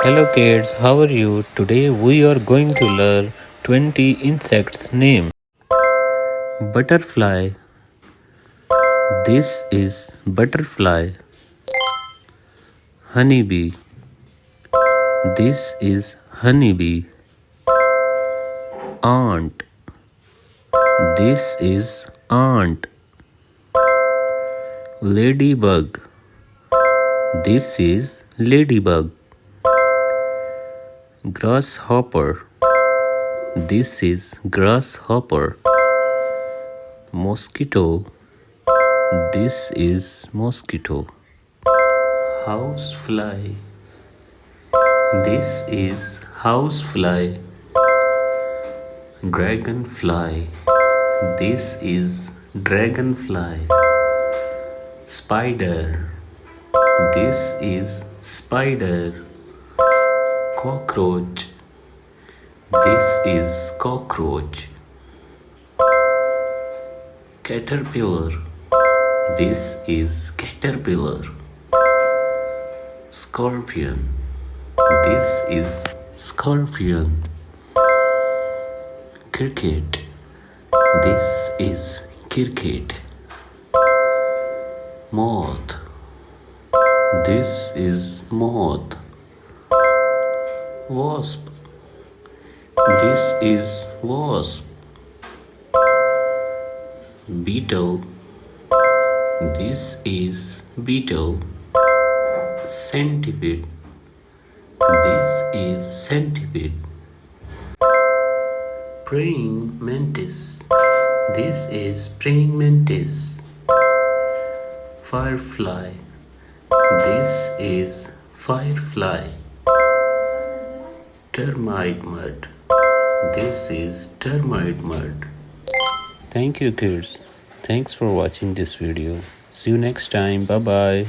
Hello kids, how are you? Today we are going to learn 20 insects name. Butterfly. This is butterfly. Honeybee. This is honeybee. Ant. This is ant. Ladybug. This is ladybug. Grasshopper. This is grasshopper. Mosquito. This is mosquito. Housefly. This is housefly. Dragonfly. This is dragonfly. Spider. This is spider. Cockroach. This is cockroach. Caterpillar. This is caterpillar. Scorpion. This is scorpion. Cricket. This is cricket. Moth. This is moth. Wasp. This is wasp. Beetle. This is beetle. Centipede. This is centipede. Praying mantis. This is praying mantis. Firefly. This is firefly. Termite mud. This is termite mud. Thank you kids. Thanks for watching this video. See you next time. Bye bye.